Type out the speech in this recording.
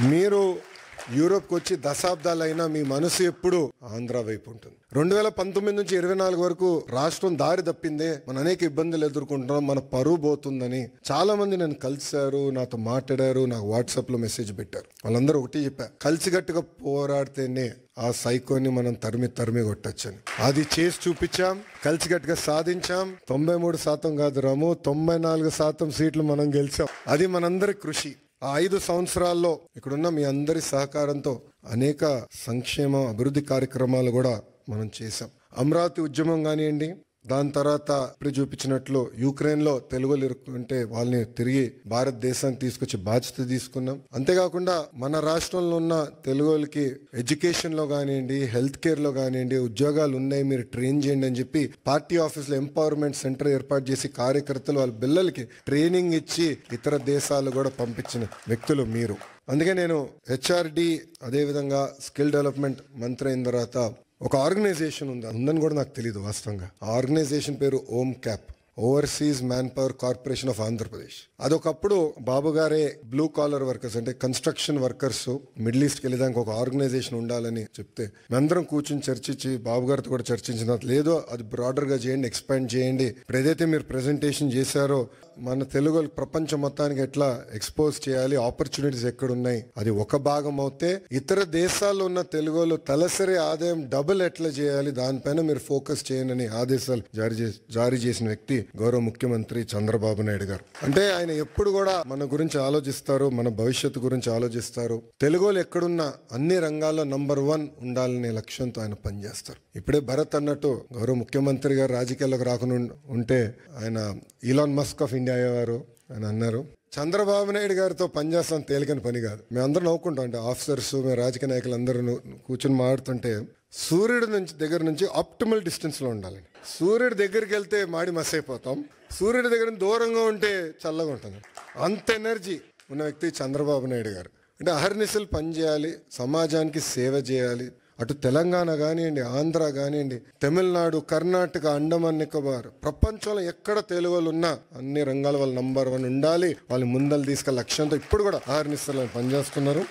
మీరు యూరోప్కి వచ్చి దశాబ్దాలైనా మీ మనసు ఎప్పుడు ఆంధ్ర వైపు ఉంటుంది. 2019 నుంచి 24 వరకు రాష్ట్రం దారి తప్పిందే, మనం అనేక ఇబ్బందులు ఎదుర్కొంటున్నాం, మన పరువు పోతుందని చాలా మంది నన్ను కలిశారు, నాతో మాట్లాడారు, నాకు వాట్సాప్ లో మెసేజ్ పెట్టారు. వాళ్ళందరూ ఒకటి చెప్పారు, కలిసికట్టుగా పోరాడితేనే ఆ సైకోని మనం తరిమి కొట్టచ్చని. అది చేసి చూపించాం, కలిసికట్టుగా సాధించాం. 93% కాదు రాము, 94% సీట్లు మనం గెలిచాం. అది మనందరి కృషి. ఆ 5 సంవత్సరాల్లో ఇక్కడున్న మీ అందరి సహకారంతో అనేక సంక్షేమ అభివృద్ధి కార్యక్రమాలు కూడా మనం చేశాం. అమరావతి ఉద్యమం కానివ్వండి, దాని తర్వాత ఇప్పుడు చూపించినట్లు యుక్రెయిన్లో తెలుగులు ఇరుక్కుంటే వాళ్ళని తిరిగి భారతదేశానికి తీసుకొచ్చి బాధ్యత తీసుకున్నాం. అంతేకాకుండా మన రాష్ట్రంలో ఉన్న తెలుగులకి ఎడ్యుకేషన్లో కానివ్వండి, హెల్త్ కేర్లో కానివ్వండి ఉద్యోగాలు ఉన్నాయి, మీరు ట్రైన్ చేయండి అని చెప్పి పార్టీ ఆఫీస్లో ఎంపవర్మెంట్ సెంటర్ ఏర్పాటు చేసి కార్యకర్తలు వాళ్ళ పిల్లలకి ట్రైనింగ్ ఇచ్చి ఇతర దేశాలు కూడా పంపించిన వ్యక్తులు మీరు. అందుకే నేను హెచ్ఆర్డి అదేవిధంగా స్కిల్ డెవలప్మెంట్ మంత్రి అయిన తర్వాత ఒక ఆర్గనైజేషన్ ఉందని కూడా నాకు తెలియదు వాస్తవంగా. ఆ ఆర్గనైజేషన్ పేరు ohm cap, overseas man power corporation of Andhra Pradesh. అదొకప్పుడు బాబు గారే బ్లూ కాలర్ వర్కర్స్ అంటే కన్స్ట్రక్షన్ వర్కర్స్ మిడిల్ ఈస్ట్కి వెళ్ళేదానికి ఒక ఆర్గనైజేషన్ ఉండాలని చెప్తే మేమందరం కూర్చుని చర్చించి బాబు గారితో కూడా చర్చించిన లేదో అది బ్రాడర్గా చేయండి, ఎక్స్పాండ్ చేయండి. ఇప్పుడు ఏదైతే మీరు ప్రెజెంటేషన్ చేశారో మన తెలుగు ప్రపంచం మొత్తానికి ఎట్లా ఎక్స్పోజ్ చేయాలి, ఆపర్చునిటీస్ ఎక్కడున్నాయి, అది ఒక భాగం అవుతే ఇతర దేశాల్లో ఉన్న తెలుగులు తలసరి ఆదాయం డబుల్ ఎట్లా చేయాలి దానిపైన మీరు ఫోకస్ చేయనని ఆదేశాలు జారీ చేసిన వ్యక్తి గౌరవ ముఖ్యమంత్రి చంద్రబాబు నాయుడు గారు. అంటే ఆయన ఎప్పుడు కూడా మన గురించి ఆలోచిస్తారు, మన భవిష్యత్తు గురించి ఆలోచిస్తారు. తెలుగులు ఎక్కడున్నా అన్ని రంగాల్లో నంబర్ 1 ఉండాలనే లక్ష్యంతో ఆయన పనిచేస్తారు. ఇప్పుడే భరత్ అన్నట్టు గౌరవ ముఖ్యమంత్రి గారు రాజకీయాల్లోకి రాకుండా ఉంటే ఆయన ఈలాన్ మస్క్ ఆఫ్ ఇండియా అయ్యేవారు అని అన్నారు. చంద్రబాబు నాయుడు గారితో పనిచేస్తాం తేలికని పని కాదు. మేమందరం నవ్వుకుంటాం, అంటే ఆఫీసర్స్ మేము రాజకీయ నాయకులు అందరూ కూర్చొని మాట్లాడుతుంటే సూర్యుడి దగ్గర నుంచి ఆప్టిమల్ డిస్టెన్స్ లో ఉండాలి. సూర్యుడి దగ్గరికి వెళ్తే మాడి మస్ అయిపోతాం, సూర్యుడి దగ్గర దూరంగా ఉంటే చల్లగా ఉంటుంది. అంత ఎనర్జీ ఉన్న వ్యక్తి చంద్రబాబు నాయుడు గారు. అంటే అహర్నిశలు పనిచేయాలి, సమాజానికి సేవ చేయాలి. అటు తెలంగాణ కానివ్వండి, ఆంధ్ర కానివ్వండి, తమిళనాడు, కర్ణాటక, అండమాన్ నికోబార్, ప్రపంచంలో ఎక్కడ తెలుగు వాళ్ళు ఉన్నా అన్ని రంగాల వాళ్ళు నంబర్ 1 ఉండాలి, వాళ్ళు ముందలు తీసుకెళ్ళే లక్ష్యంతో ఇప్పుడు కూడా అహర్నిశలు పనిచేస్తున్నారు.